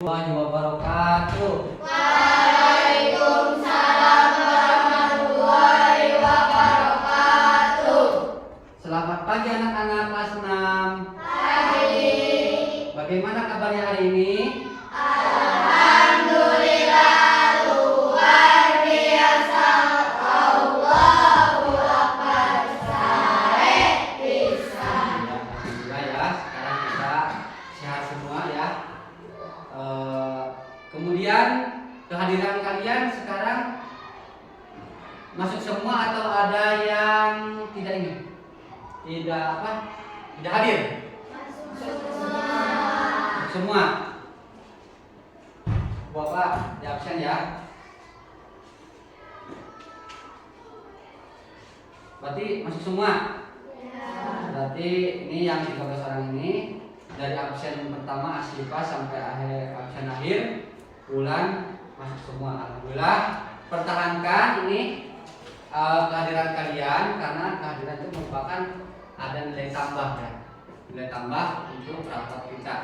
wabarakatuh. Waalaikumsalam warahmatullahi wabarakatuh. Selamat pagi anak-anak kelas 6. Pagi. Bagaimana kabarnya hari ini? Alhamdulillah luar biasa. Allahu Akbar. Sare bisa. Alhamdulillah ya, sekarang kita sehat semua ya. Kemudian kehadiran kalian sekarang masuk semua atau ada yang tidak ini? Tidak hadir? Masuk semua. Bapak di absen ya. Berarti masuk semua. Berarti ini yang 13 orang ini dari absen pertama Asyifa sampai absen akhir bulan masuk semua. Alhamdulillah. Pertahankan ini kehadiran kalian karena kehadiran itu merupakan ada nilai tambah ya. Nilai tambah untuk rapat kita.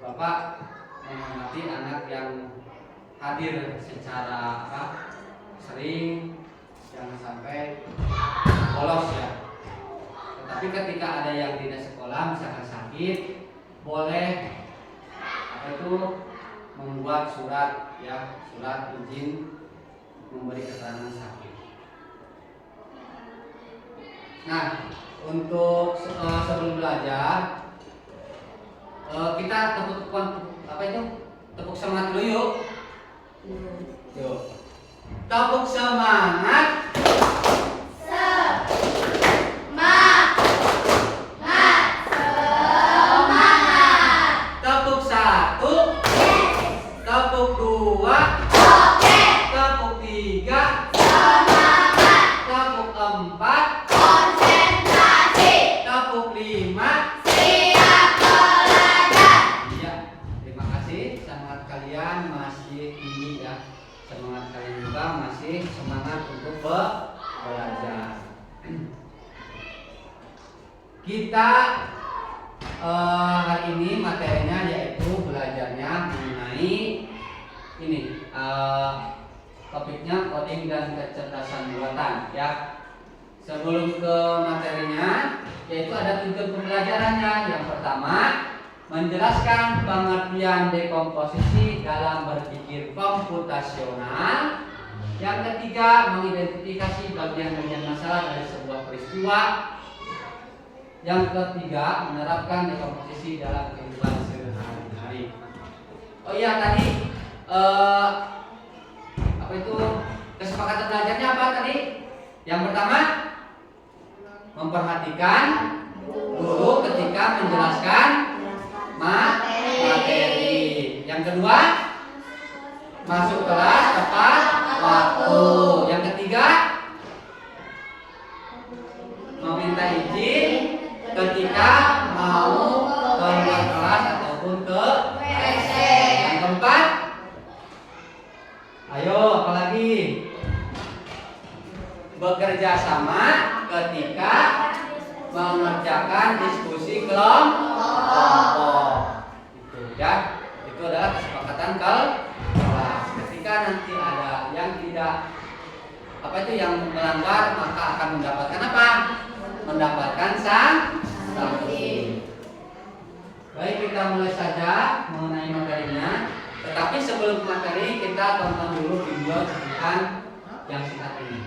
Bapak menghormati anak yang hadir secara sering, jangan sampai bolos ya. Tetapi ketika ada yang tidak sekolah misalkan sakit, boleh membuat surat ya, surat izin memberi keterangan sakit. Nah, untuk sebelum belajar kita tepuk semangat dulu yuk. Yuk. Tepuk semangat. Tepuk 1. Tepuk 2. Tepuk 3. Tepuk 4. Konsentrasi. Tepuk 5. Siap belajar. Iya, terima kasih. Semangat kalian masih tinggi ya. Semangat kalian juga masih semangat untuk belajar. Kita hari ini materinya yaitu belajarnya mengenai ini topiknya coding dan kecerdasan buatan ya. Sebelum ke materinya, yaitu ada tujuan pembelajarannya. Yang pertama, menjelaskan pengertian dekomposisi dalam berpikir komputasional. Yang ketiga, mengidentifikasi bagian-bagian masalah dari sebuah peristiwa. Yang ketiga, menerapkan dekomposisi dalam kehidupan sehari-hari. Oh iya, tadi kesepakatan belajarnya apa tadi? Yang pertama, memperhatikan guru ketika menjelaskan materi. Yang kedua, masuk kelas tepat waktu. Yang ketiga, meminta izin ketika mau keluar kelas ataupun ke WC. Yang keempat, ayo apalagi, bekerja sama ketika mengerjakan diskusi kelompok. Itu ya, itu adalah kesepakatan kelas. Ketika nanti ada yang tidak yang melanggar, maka akan mendapatkan apa? Mendapatkan sanksi. Baik, kita mulai saja mengenai materinya. Tetapi sebelum materi, kita tonton dulu video cuplikan yang singkat ini.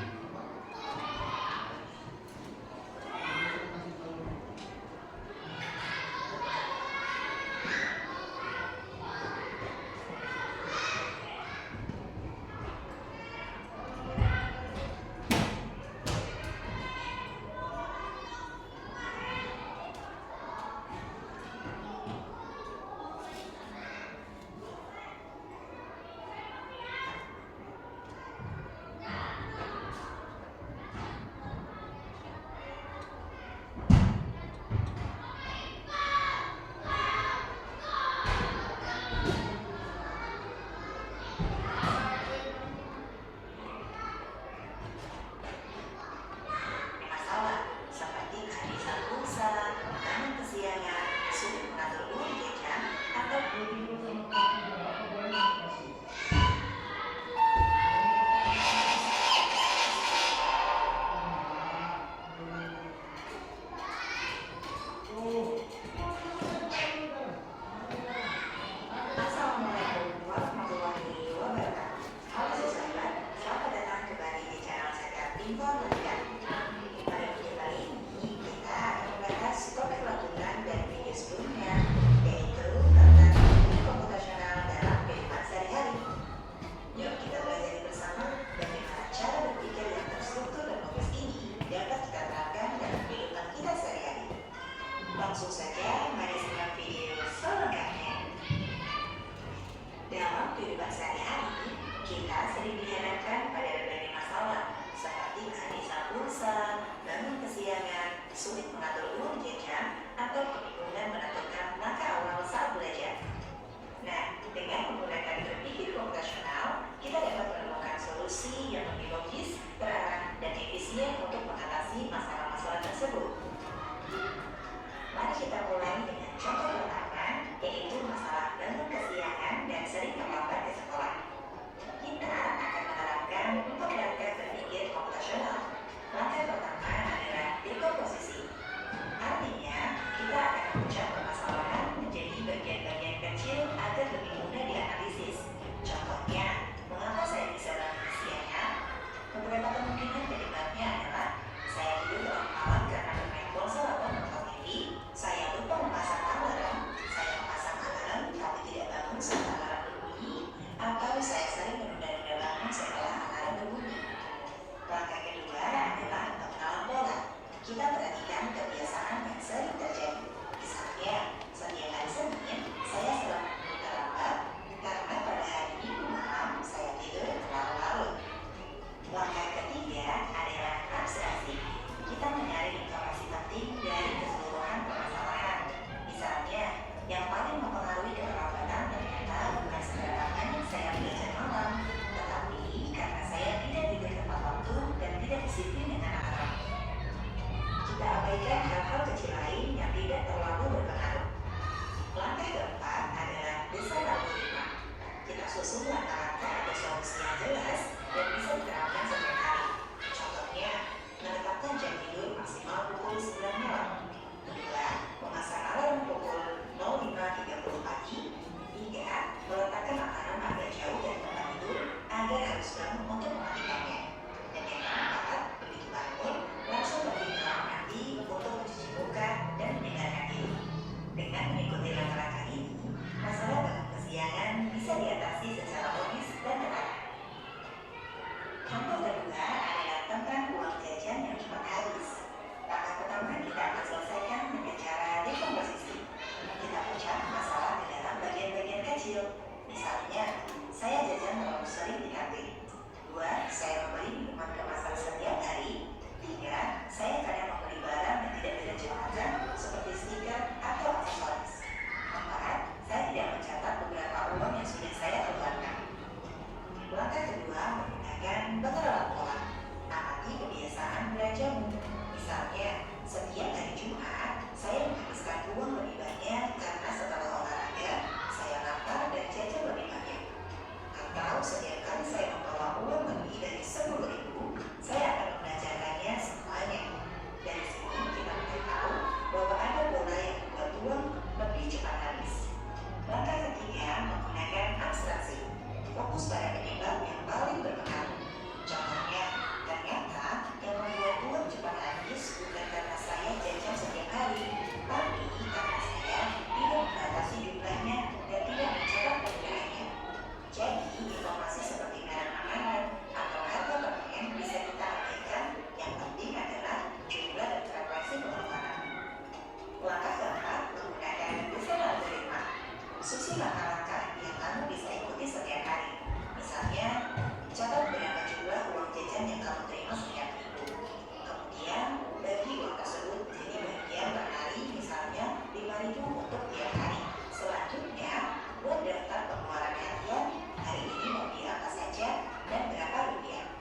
Susun langkah-langkah yang kamu bisa ikuti setiap hari. Misalnya, catat berapa jumlah uang jajan yang kamu terima setiap minggu. Kemudian, bagi uang tersebut jadi bagian per hari, misalnya 5.000 untuk tiap hari. Selanjutnya, buat daftar pengeluaran harian, hari ini mau beli apa saja dan berapa rupiah.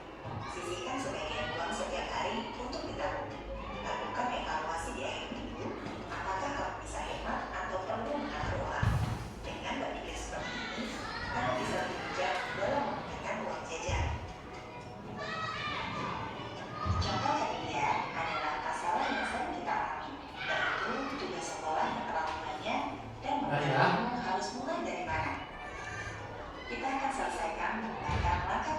Sisihkan sebagian uang setiap hari untuk ditabung. Lakukan evaluasi di akhir minggu, apakah kamu bisa hemat atau perlu mengatur ulang. Dengan berpikir seperti ini, kamu bisa lebih bijak dalam menggunakan uang jajan. Contoh ketiga adalah masalah yang sering kita alami, yaitu tugas sekolah yang terlalu banyak dan membuatmu harus mulai dari mana. Kita akan selesaikan menggunakan langkah.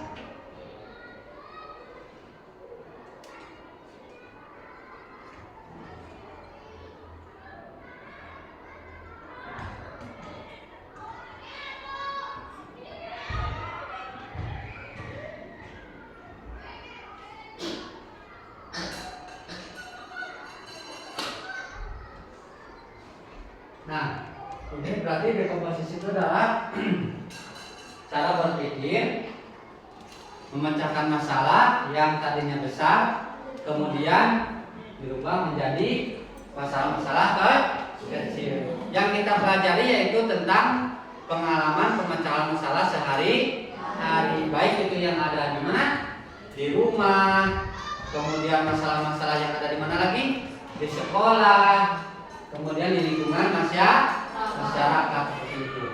Nah, ini berarti dekomposisi itu adalah cara berpikir memecahkan masalah yang tadinya besar, kemudian dirubah menjadi masalah-masalah kecil. Yang kita pelajari yaitu tentang pengalaman pemecahan masalah sehari-hari, baik itu yang ada di mana, di rumah, kemudian masalah-masalah yang ada di mana lagi, di sekolah, kemudian di lingkungan masyarakat seperti itu.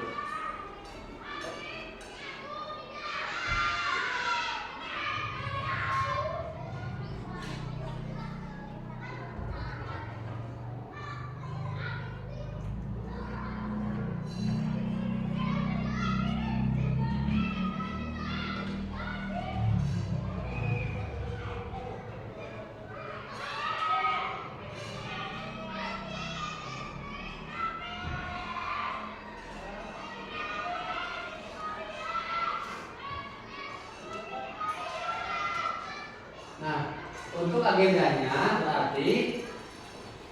Nah, untuk agendanya berarti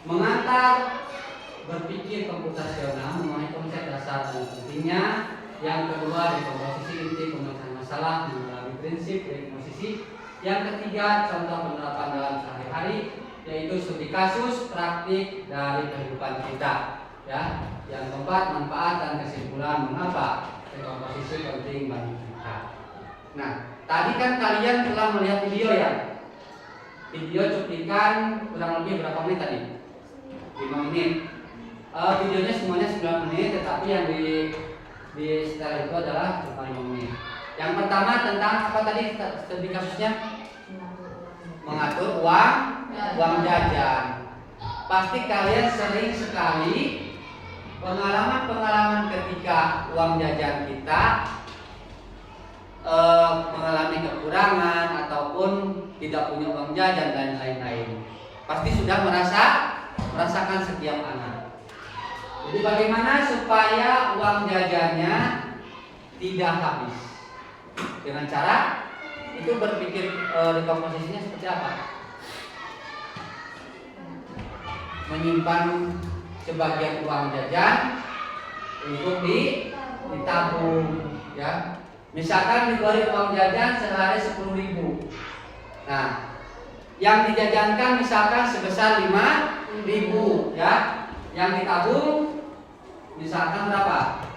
mengantar berpikir komputasional mengenai konsep dasar dan pentingnya. Yang kedua, dekomposisi inti pemecahan masalah melalui prinsip dekomposisi. Yang ketiga, contoh penerapan dalam sehari-hari, yaitu studi kasus praktik dari kehidupan kita. Ya, yang keempat, manfaat dan kesimpulan mengapa dekomposisi penting bagi kita. Nah, tadi kan kalian telah melihat video ya. Video cuplikan kurang lebih berapa menit tadi? 5 menit. Videonya semuanya 9 menit, tetapi yang di setel itu adalah cuma 5 menit. Yang pertama tentang apa tadi studi kasusnya? Mengatur uang jajan. Pasti kalian sering sekali pengalaman ketika uang jajan kita mengalami kekurangan ataupun tidak punya uang jajan dan lain-lain. Pasti sudah merasakan setiap anak. Jadi bagaimana supaya uang jajannya tidak habis? Dengan cara itu berpikir dekomposisinya seperti apa? Menyimpan sebagian uang jajan untuk ditabung, ya. Misalkan diberi uang jajan sehari 10.000. Nah, yang dijajankan misalkan sebesar 5.000, ya. Yang ditabung misalkan berapa?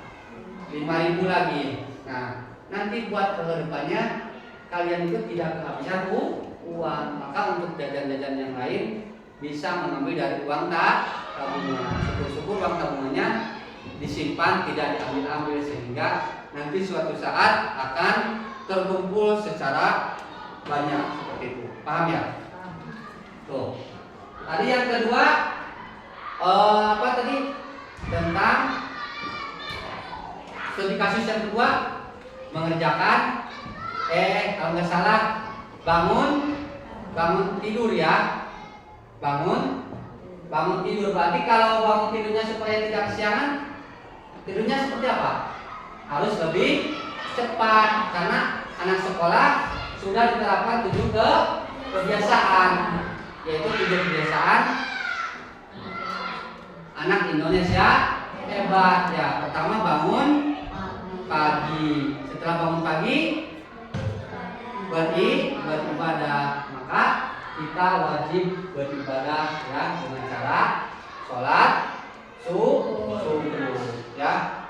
5.000 lagi. Nah, nanti buat kedepannya kalian itu tidak kehabisan uang. Maka untuk jajan-jajan yang lain bisa mengambil dari uang tabungan. Syukur-syukur uang tabungannya disimpan, tidak diambil-ambil, sehingga nanti suatu saat akan terkumpul secara banyak seperti itu. Paham ya? Tuh. Tadi yang kedua apa tadi? Tentang studi kasus yang kedua, mengerjakan kalau nggak salah bangun tidur ya. Bangun tidur. Berarti kalau bangun tidurnya supaya tidak kesiangan, tidurnya seperti apa? Harus lebih cepat, karena anak sekolah sudah diterapkan 7 kebiasaan, yaitu 7 kebiasaan anak Indonesia hebat ya. Pertama, bangun Setelah bangun pagi beribadah, maka kita wajib beribadah ya dengan cara sholat subuh ya.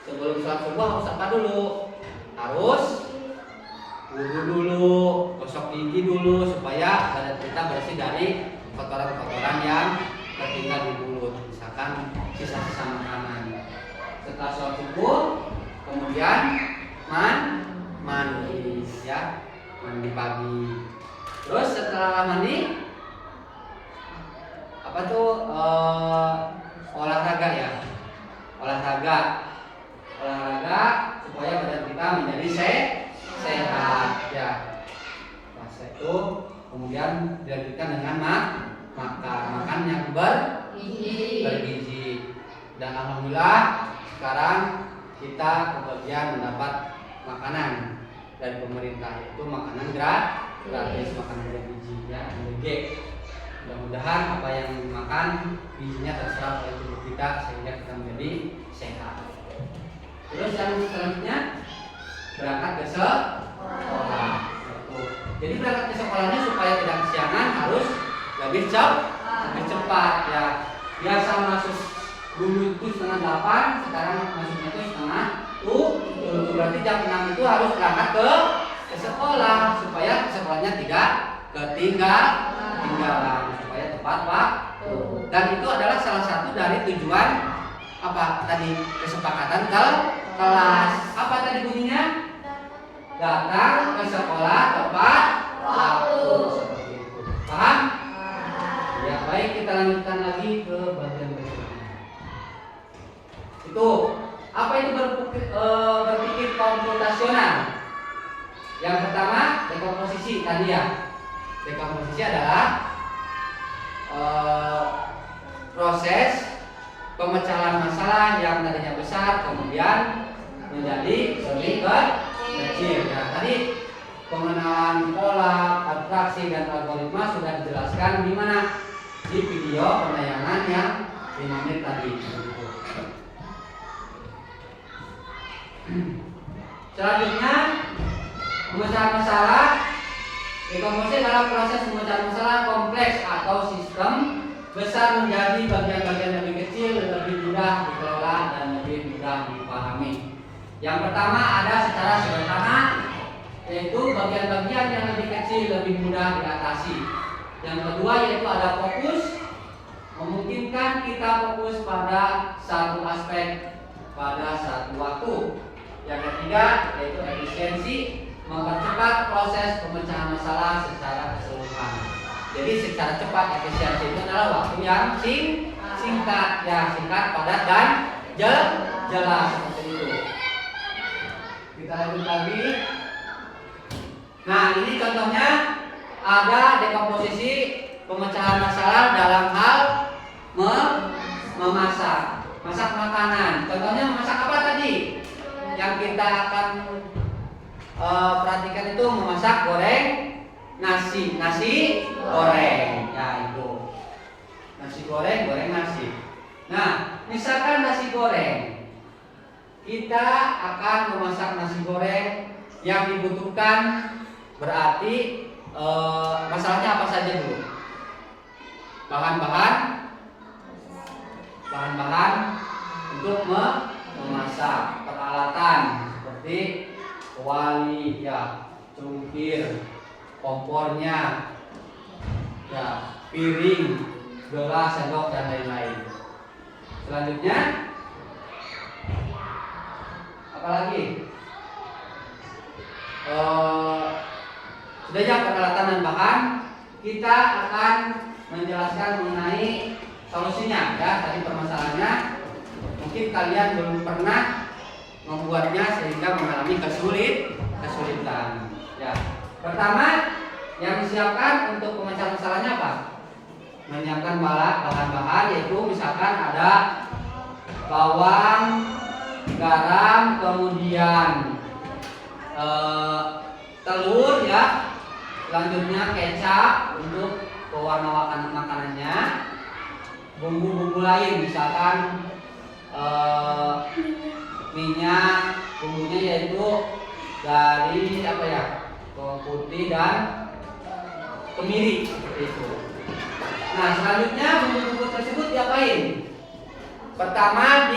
Sebelum sholat subuh harus apa dulu? Harus wudu dulu, gosok gigi dulu supaya badan kita bersih dari kotoran-kotoran yang tertinggal di mulut, misalkan sisa-sisa makanan. Setelah sholat subuh, kemudian mandi ya, mandi pagi. Terus setelah mandi apa tuh olahraga ya, olahraga supaya badan kita menjadi sehat ya. Pas itu kemudian dilanjutkan dengan makan yang bergizi. Dan alhamdulillah sekarang kita kebagian mendapat makanan dari pemerintah, yaitu makanan gratis, makanan bergizi ya, MBG. Mudah-mudahan apa yang dimakan gizinya terserap oleh tubuh kita sehingga kita menjadi sehat. Terus yang selanjutnya berangkat ke sekolah. Jadi berangkat ke sekolahnya supaya tidak kesiangan harus lebih cepat ya. Biasa masuk dulu itu setengah 8, sekarang masuknya itu setengah 7. Berarti jam 6 itu harus berangkat ke sekolah supaya sekolahnya tidak ketinggalan, supaya tepat waktu. Dan itu adalah salah satu dari tujuan apa tadi, kesepakatan kelas. Apa tadi bunyinya? Datang ke sekolah tepat waktu. Seperti itu. Paham? Ya, baik, kita lanjutkan lagi ke bagian berikutnya. Itu apa itu berpikir komputasional? Yang pertama, dekomposisi tadi ya. Dekomposisi adalah proses pemecahan masalah yang tadinya besar kemudian menjadi lebih kecil. Ya, tadi pengenalan pola, abstraksi dan algoritma sudah dijelaskan di mana? Di video penayangan yang 5 menit tadi. Selanjutnya, pemecahan masalah. Dekomposisi adalah proses pemecahan masalah kompleks atau sistem besar menjadi bagian-bagian lebih kecil, lebih mudah dikelola dan lebih mudah dipahami. Yang pertama ada secara sederhana, yaitu bagian-bagian yang lebih kecil lebih mudah diatasi. Yang kedua yaitu ada fokus, memungkinkan kita fokus pada satu aspek pada satu waktu. Yang ketiga yaitu efisiensi, mempercepat proses pemecahan masalah secara keseluruhan. Jadi secara cepat, efisiensi itu adalah waktu yang singkat, ya, singkat, padat dan jelas seperti itu. Kita lanjut lagi. Nah, ini contohnya ada dekomposisi pemecahan masalah dalam hal memasak, masak makanan. Contohnya memasak apa tadi? Yang kita akan perhatikan itu memasak nasi goreng, ya itu nasi goreng nasi. Nah, misalkan nasi goreng, kita akan memasak nasi goreng yang dibutuhkan berarti masalahnya apa saja dulu? Bahan-bahan untuk memasak, peralatan seperti kuali, ya, cungkir, kompornya, ya, piring, gelas, sendok dan lain-lain. Selanjutnya, apalagi? Sudahnya peralatan dan bahan, kita akan menjelaskan mengenai solusinya. Ya, tadi permasalahannya, mungkin kalian belum pernah membuatnya sehingga mengalami kesulitan. Ya. Pertama, yang disiapkan untuk pemecahan masalahnya apa? Menyiapkan bahan-bahan, yaitu misalkan ada bawang, garam, kemudian telur, ya. Selanjutnya kecap untuk pewarna makanannya. Bumbu-bumbu lain misalkan minyak, bumbunya yaitu dari apa ya, bawang putih dan kemiri seperti itu. Nah selanjutnya bumbu-bumbu tersebut diapain? Pertama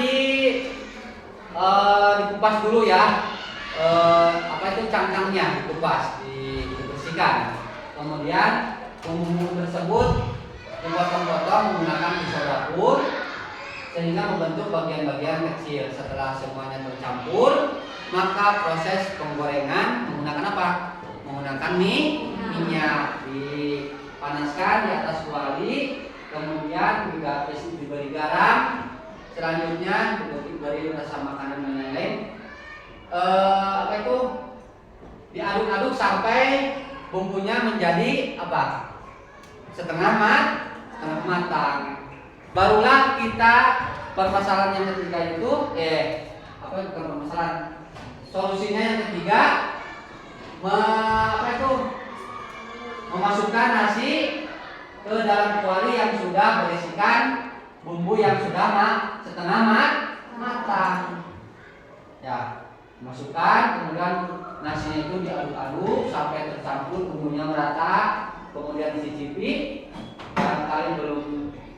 dikupas dulu ya, apa itu cangkangnya dikupas, dibersihkan. Kemudian bumbu tersebut dipotong-potong menggunakan pisau dapur sehingga membentuk bagian-bagian kecil. Setelah semuanya tercampur, maka proses penggorengan menggunakan apa? Menggunakan minyak, dipanaskan di atas kuali, kemudian diberi garam, selanjutnya diberi rasa makanan dan lain-lain. Apa itu? Diaduk-aduk sampai bumbunya menjadi apa? Setengah matang. Barulah kita permasalahan yang ketiga itu apa itu bukan permasalahan. Solusinya yang ketiga memasukkan nasi ke dalam kuali yang sudah berisikan bumbu yang sudah setengah matang. Ya, masukkan, kemudian nasinya itu diaduk-aduk sampai tercampur bumbunya merata, kemudian dicicipi. Barangkali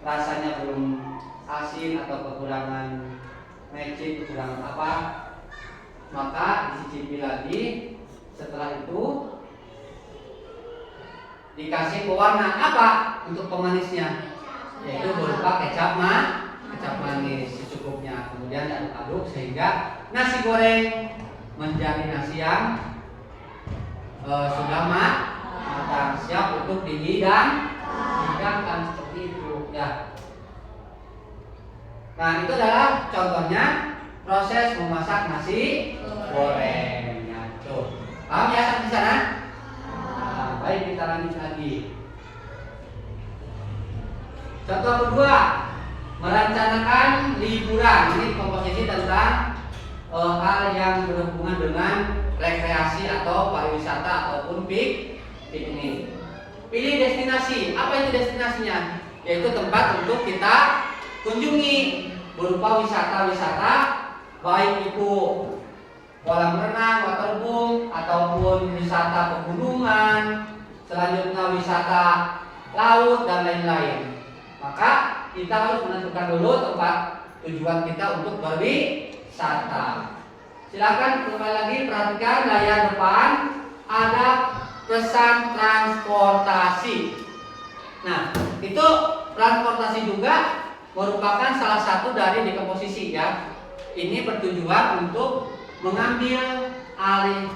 rasanya belum asin atau kekurangan mecin, kekurangan apa, maka dicicipi lagi. Setelah itu dikasih pewarna apa untuk pemanisnya, yaitu berupa kecap manis secukupnya. Kemudian diaduk-aduk sehingga nasi goreng menjadi nasi yang sudah matang, siap untuk dihidangkan seperti itu ya. Nah itu adalah contohnya proses memasak nasi goreng. Ya, tuh. Paham ya sampai sana? Nah, baik, kita lanjut lagi. Contoh kedua, merencanakan liburan. Ini komposisi tentang hal yang berhubungan dengan rekreasi atau pariwisata ataupun piknik. Pilih destinasi. Apa itu destinasinya? Yaitu tempat untuk kita kunjungi berupa wisata-wisata, baik itu kolam renang, waterboom, ataupun wisata pegunungan, selanjutnya wisata laut dan lain-lain. Maka kita harus menentukan dulu tempat tujuan kita untuk berwisata. Silakan kembali lagi perhatikan layar depan, ada pesan transportasi. Nah, itu transportasi juga merupakan salah satu dari dekomposisi ya. Ini bertujuan untuk mengambil alih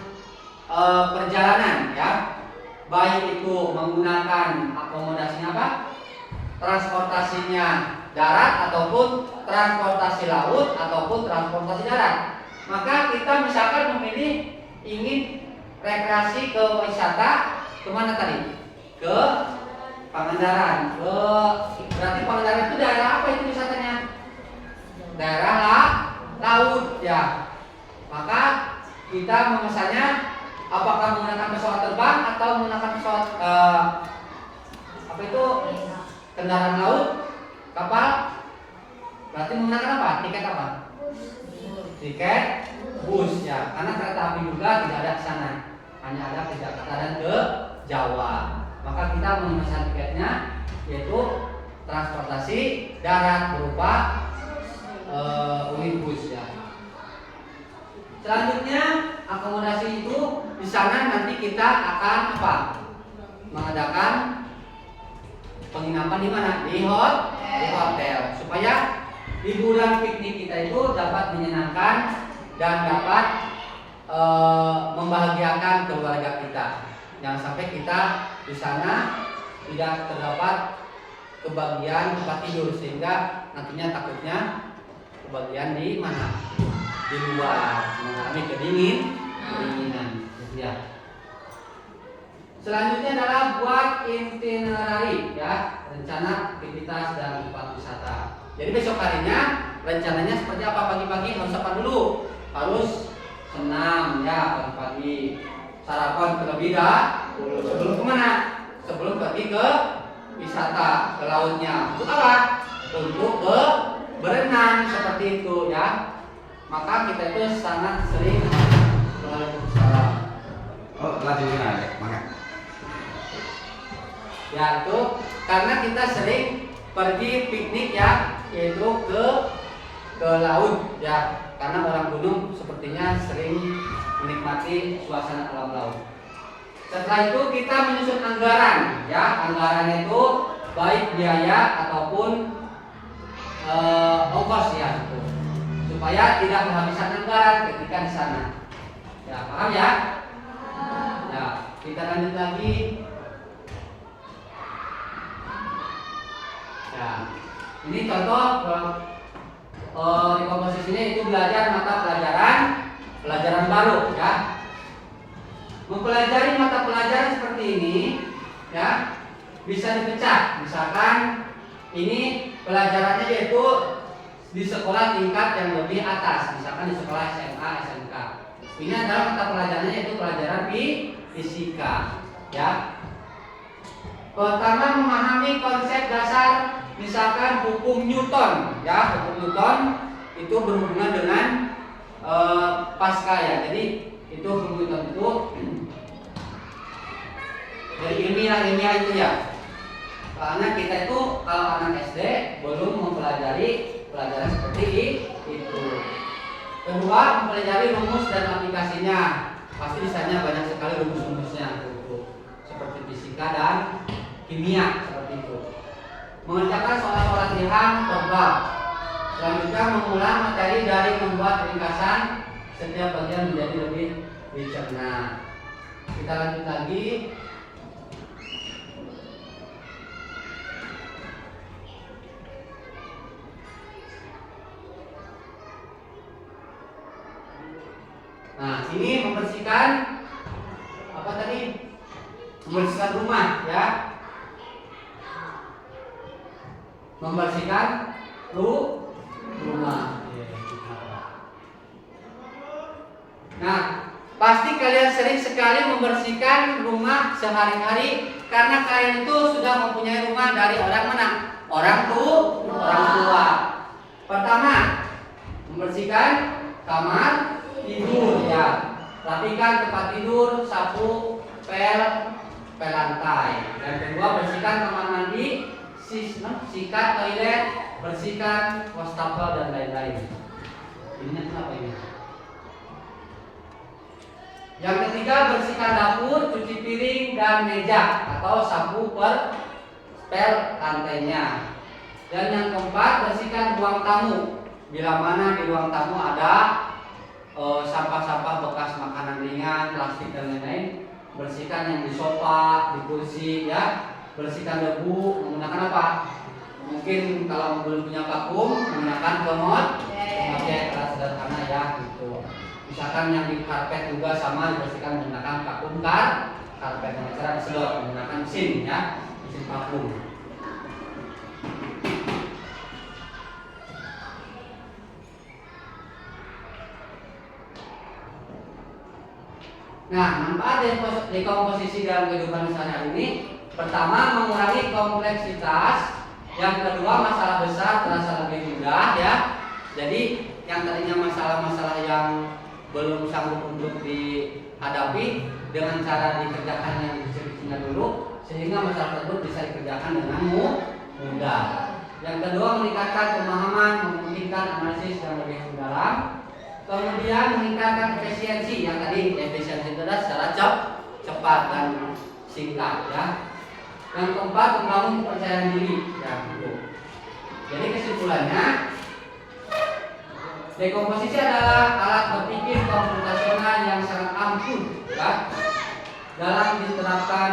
perjalanan ya, baik itu menggunakan akomodasinya apa, transportasinya darat ataupun transportasi laut ataupun transportasi darat. Maka kita misalkan memilih ingin rekreasi ke wisata kemana tadi? Ke Pangandaran. Berarti Pangandaran itu daerah apa itu wisatanya? Daerah laut ya. Maka kita memesannya apakah menggunakan pesawat terbang atau menggunakan pesawat apa itu kendaraan laut, kapal? Berarti menggunakan apa? Tiket apa? Tiket bus ya. Karena kereta api juga tidak ada ke sana, hanya ada ke Jakarta dan ke Jawa. Maka kita memesan tiketnya yaitu transportasi darat berupa unit bus ya. Selanjutnya akomodasi itu di sana nanti kita akan apa? Mengadakan penginapan di mana? Di hotel supaya liburan piknik kita itu dapat menyenangkan dan dapat membahagiakan keluarga kita. Jangan sampai kita di sana tidak terdapat kebagian tempat tidur sehingga nantinya takutnya kebagian di mana? Di luar, mengalami kedinginan ya. Selanjutnya adalah buat itinerary ya, rencana aktivitas dan tempat wisata. Jadi besok harinya rencananya seperti apa? Pagi-pagi harus apa dulu? Harus senam ya pagi-pagi, sarapan terlebih dahulu. Sebelum kemana? Sebelum pergi ke wisata, ke lautnya. Untuk apa? Untuk berenang seperti itu ya. Maka kita itu sangat sering Waalaikumsalam. Oh, lanjutin aja, makan. Ya itu karena kita sering pergi piknik ya, yaitu ke laut ya. Karena orang gunung sepertinya sering menikmati suasana alam laut. Setelah itu kita menyusun anggaran ya. Anggaran itu baik biaya ataupun ongkos ya, gitu. Supaya tidak kehabisan anggaran ketika di sana. Ya, paham ya? Ya, kita lanjut lagi. Ya, ini contoh di komposisi ini itu belajar mata pelajaran baru ya. Mempelajari mata pelajaran seperti ini ya bisa dipecah. Misalkan ini pelajarannya yaitu di sekolah tingkat yang lebih atas, misalkan di sekolah SMA, SMK. Ini adalah mata pelajarannya yaitu pelajaran fisika ya. Pertama, memahami konsep dasar, misalkan hukum Newton ya. Hukum Newton itu berhubungan dengan Pascal ya. Jadi itu hukum Newton itu dari ilmiah itu ya. Karena kita itu kalau anak SD belum mempelajari pelajaran seperti itu. Kedua, mempelajari rumus dan aplikasinya. Pasti di sana banyak sekali rumus-rumusnya seperti fisika dan kimia seperti itu. Mengerjakan soal-soal latihan verbal. Selanjutnya mengulang materi dari membuat ringkasan setiap bagian menjadi lebih dicerna. Kita lanjut lagi. Nah, ini membersihkan apa tadi? Membersihkan rumah ya. Membersihkan rumah. Nah, pasti kalian sering sekali membersihkan rumah sehari-hari karena kalian itu sudah mempunyai rumah dari orang mana? Orang tua. Pertama, membersihkan kamar tidur ya. Rapikan tempat tidur, sapu, pel lantai. Dan kedua, bersihkan kamar mandi, sikat toilet, bersihkan wastafel dan lain-lain. Ini kenapa ini? Yang ketiga, bersihkan dapur, cuci piring dan meja atau sapu pel lantainya. Dan yang keempat, bersihkan ruang tamu. Bila mana di ruang tamu ada sampah-sampah bekas makanan ringan, plastik dan lain-lain, bersihkan yang di sofa, di kursi ya. Bersihkan debu menggunakan apa? Mungkin kalau belum punya vakum menggunakan kemot, alat sederhana ya gitu. Misalkan yang di karpet juga sama dibersihkan menggunakan vakum karpet dengan cara disedot menggunakan mesin ya, mesin vakum. Nah, manfaat dekomposisi dalam kehidupan sehari-hari ini, pertama mengurangi kompleksitas, yang kedua masalah besar terasa lebih mudah ya. Jadi yang tadinya masalah-masalah yang belum sanggup untuk dihadapi dengan cara dikerjakan yang kecil-kecilnya dulu, sehingga masalah tersebut bisa dikerjakan dengan mudah. Yang kedua, meningkatkan pemahaman, memungkinkan analisis yang lebih mendalam. Kemudian meningkatkan efisiensi, yang tadi efisiensi itu adalah secara cepat dan singkat ya. Yang keempat, membangun kepercayaan diri ya, gitu. Jadi kesimpulannya, dekomposisi adalah alat berpikir komputasional yang sangat ampuh ya, dalam diterapkan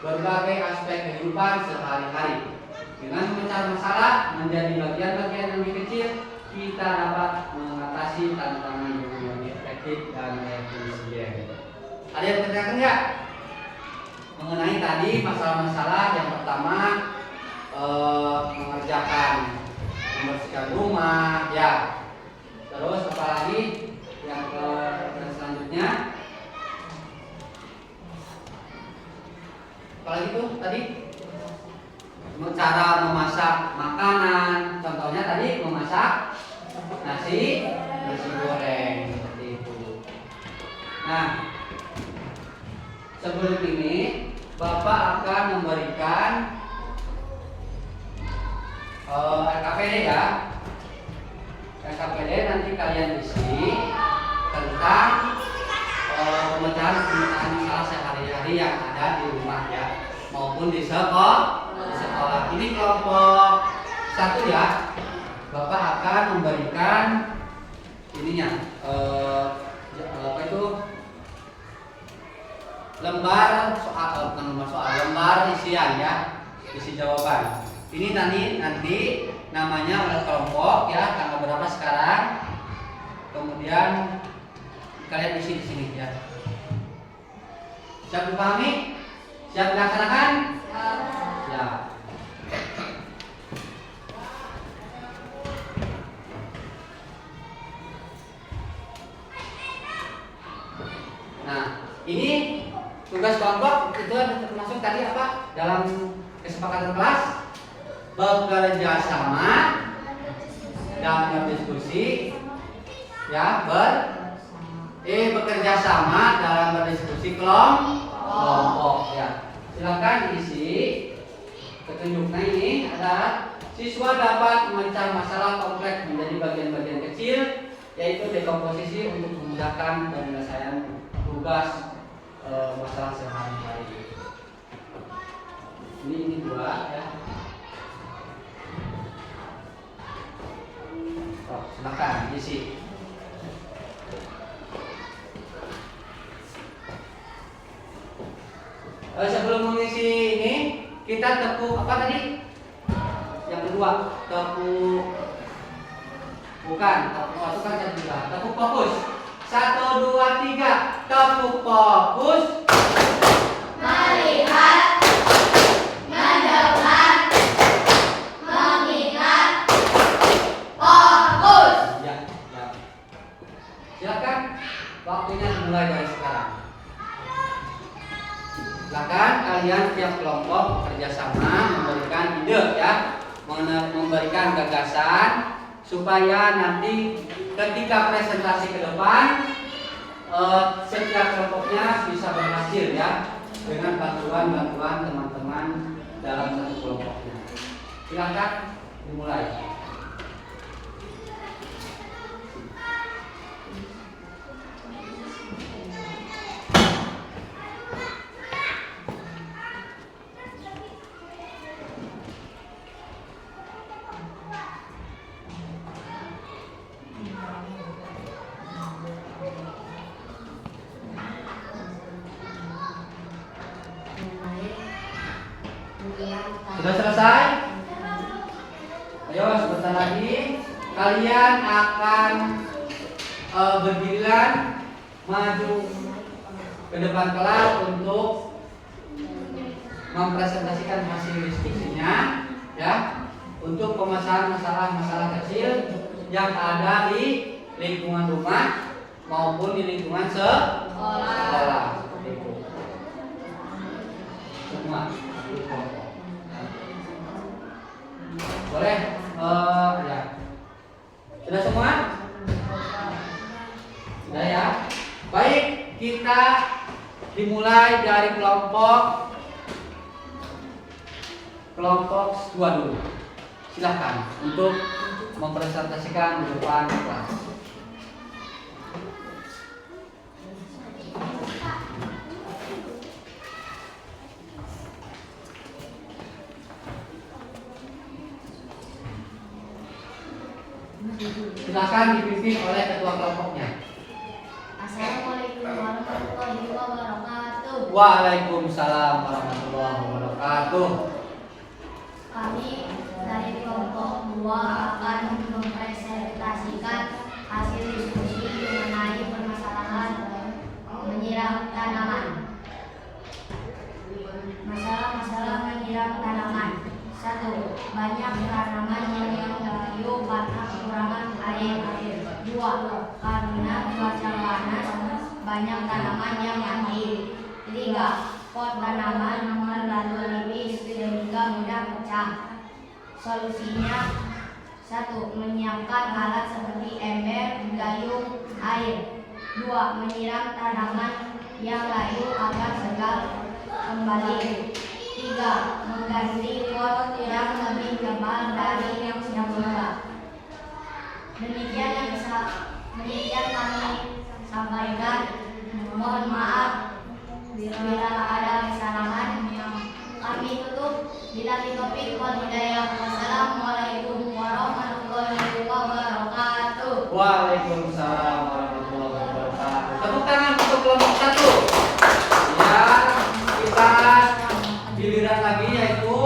berbagai aspek kehidupan sehari-hari. Dengan memecah masalah menjadi bagian-bagian yang lebih kecil, kita dapat mengatasi tantangan dengan lebih efektif dan efisien. Ada yang bertanya enggak mengenai tadi masalah-masalah? Yang pertama mengerjakan membersihkan rumah ya. Terus apa lagi? Yang selanjutnya apa lagi tuh tadi? Cara memasak makanan, contohnya tadi memasak nasi goreng seperti itu. sebelum ini Bapak akan memberikan RKPD ya. RKPD nanti kalian isi tentang pemecahan masalah sehari-hari yang ada di rumah ya, maupun di sekolah. Ini kelompok 1 ya. Bapak akan memberikan ininya apa itu, lembar soal, lembar isian ya, isi jawaban. Ini nanti namanya oleh kelompok ya, tanggal berapa sekarang, kemudian kalian isi di sini ya. Siap dipahami? Siap dilaksanakan? Ya. Nah, ini tugas kelompok itu termasuk tadi apa? Dalam kesepakatan kelas, bekerja sama dan berdiskusi ya, bekerja sama dalam berdiskusi kelompok ya. Silakan isi petunjuknya. Ini adalah siswa dapat memecah masalah kompleks menjadi bagian-bagian kecil, yaitu dekomposisi untuk memudahkan penyelesaian tugas masalah sehari-hari. Ini 2 ya. Silakan isi. Sebelum mengisi ini kita tepuk apa tadi? Yang kedua, tepuk bukan, tepuk kan yang kedua. Tepuk fokus. 1, 2, 3. Tepuk fokus. Melihat, mendengar, mengingat, fokus. Ya. Silakan, waktunya dimulai dari sekarang. Silakan kalian tiap kelompok kerjasama memberikan ide ya, memberikan gagasan supaya nanti ketika presentasi ke depan setiap kelompoknya bisa berhasil ya, dengan bantuan teman-teman dalam satu kelompoknya. Silakan dimulai. Sudah selesai? Ayo sebentar lagi kalian akan berdirian maju ke depan kelas untuk mempresentasikan hasil diskusinya ya, untuk pemecahan masalah kecil yang ada di lingkungan rumah maupun di lingkungan sekolah. Seperti itu. Semua. Boleh? Ya. Sudah semua? Sudah ya. Baik, kita dimulai dari kelompok 2 dulu. Silahkan untuk mempresentasikan di depan kelas. Silakan dipimpin oleh ketua kelompoknya. Assalamualaikum warahmatullahi wabarakatuh. Waalaikumsalam warahmatullahi wabarakatuh. Kami dari kelompok 2 akan mempresentasikan hasil diskusi mengenai permasalahan menyiram tanaman. Masalah-masalah menyiram tanaman. 1. Banyak tanaman yang layu karena kekurangan air. 2. Karena cuaca panas, banyak tanaman yang mati. 3. Pot tanaman terlalu tipis sehingga mudah pecah. Solusinya: 1. Menyiapkan alat seperti ember, gayung, air. 2. Menyiram tanaman yang layu agar segar kembali. 3. Mengganti pot yang lebih tebal dari yang sebelumnya. Demikian kami sampaikan. Mohon maaf bila ada kesalahan. Kami tutup. Billahi taufiq wal hidayah. Wassalamualaikum warahmatullahi wabarakatuh. Waalaikumsalam warahmatullahi wabarakatuh. Tepuk tangan untuk kelompok 1. Ya, kita giliran lagi yaitu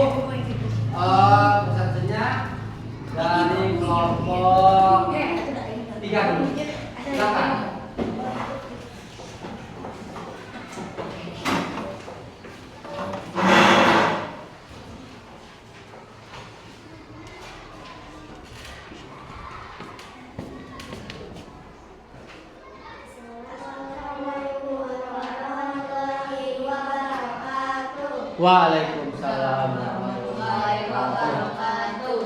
pesertanya dari kelompok 3 dulu. Silakan. Waalaikumsalam warahmatullahi wabarakatuh.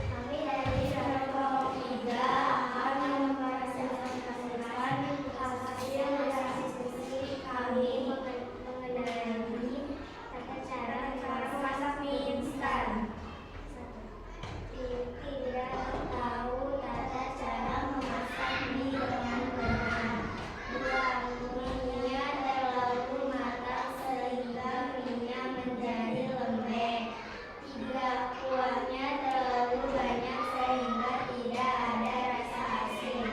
Kami dari kelompok 3 akan mempresentasikan hasil diskusi kami mengenai tata cara masak mie instan. Tidak tahu tata cara memasak mie dengan benar. 2. Mie-nya terlalu matang sehingga mie-nya menjadi lembek. 3. Kuahnya terlalu banyak sehingga tidak ada rasa asin.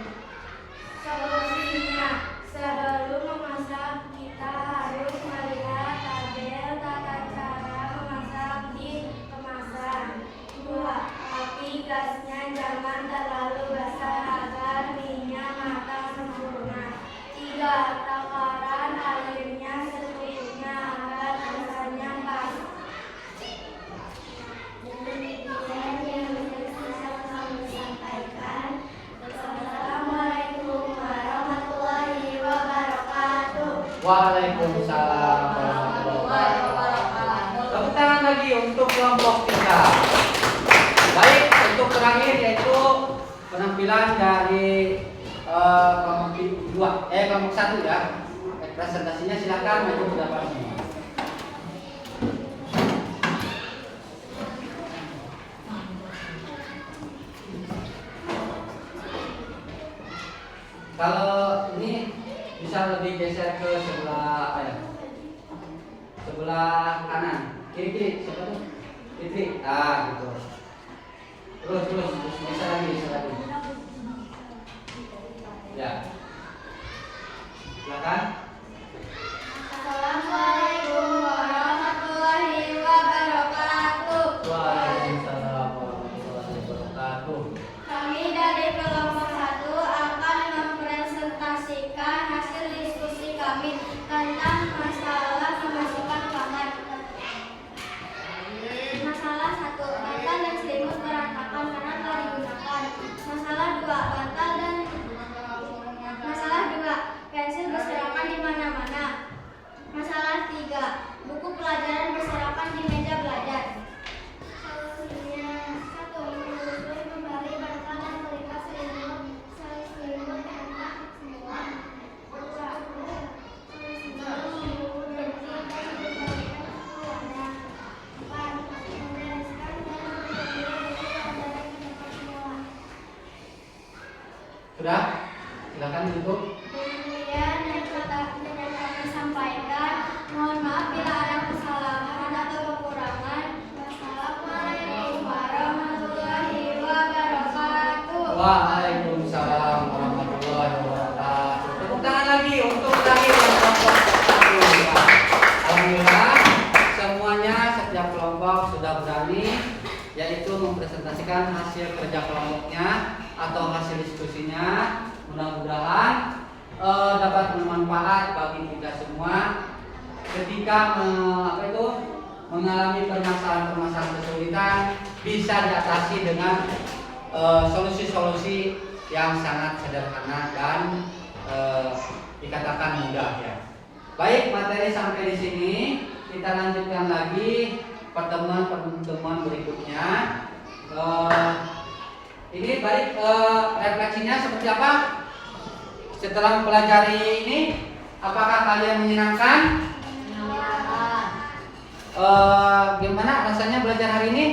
Solusinya, sebelum memasak kita harus melihat tabel tata cara memasak di kemasan. 2. Api gasnya jangan terlalu besar agar mie-nya matang sempurna. 3. Takaran airnya secukupnya agar rasanya pas. Demikian yang bisa kami sampaikan. Assalamualaikum warahmatullahi wabarakatuh. Waalaikumsalam warahmatullahi wabarakatuh. Tepuk tangan lagi untuk kelompok 3. Baik, untuk terakhir yaitu penampilan dari kelompok 1 ya. Presentasinya silakan maju ke depan semua. Kalau ini bisa lebih geser ke sebelah sebelah kanan, kiri siapa tuh? Kiri, gitu. Terus geser lagi. Ya. Silakan. Assalamualaikum warahmatullahi wabarakatuh. Waalaikumsalam warahmatullahi wabarakatuh. Kami dari kelompok 1 akan mempresentasikan hasil diskusi kami tentang masalah pemasukan kamar. Masalah 1. Bantal dan selimut berantakan karena telah digunakan. Masalah 2. Pensil berserakan di mana-mana. Masalah 3. Buku pelajaran berserakan di meja belajar. Solusinya 1. Menelusuri kembali bantal dan melipat selimut enak semua. 2. Solusinya membungkus bersih dan dikembalikan ke keluarga. 4. Membereskan dan mengambil buku pelajaran ke tempat semula. Sudah? Silakan ditutup. Demikian yang kami sampaikan. Mohon maaf bila ada kesalahan atau kekurangan. Wassalamualaikum warahmatullahi wabarakatuh. Waalaikumsalam warahmatullahi wabarakatuh. Tepuk tangan lagi untuk terakhir yang kelompok 1. Alhamdulillah semuanya setiap kelompok sudah berani yaitu mempresentasikan hasil kerja kelompoknya atau hasil diskusinya. Mudah-mudahan dapat bermanfaat bagi kita semua ketika mengalami permasalahan kesulitan bisa diatasi dengan solusi-solusi yang sangat sederhana dan dikatakan mudah ya. Baik, materi sampai di sini. Kita lanjutkan lagi pertemuan berikutnya. Ini balik refleksinya seperti apa? Setelah mempelajari ini Apakah kalian menyenangkan? Gimana rasanya belajar hari ini?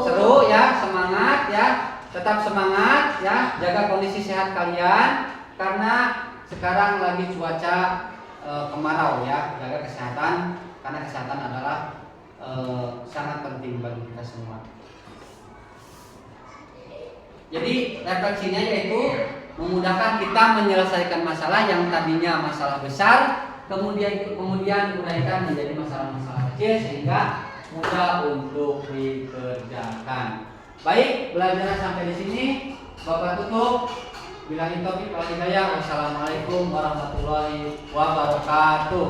Seru ya, semangat ya, tetap semangat ya, jaga kondisi sehat kalian karena sekarang lagi cuaca kemarau ya, jaga kesehatan karena kesehatan adalah sangat penting bagi kita semua. Jadi refleksinya yaitu memudahkan kita menyelesaikan masalah yang tadinya masalah besar, kemudian diuraikan menjadi masalah-masalah kecil sehingga mudah untuk dikerjakan. Baik, belajar sampai di sini. Bapak tutup. Billahi taufiq wal hidayah. Wassalamualaikum warahmatullahi wabarakatuh.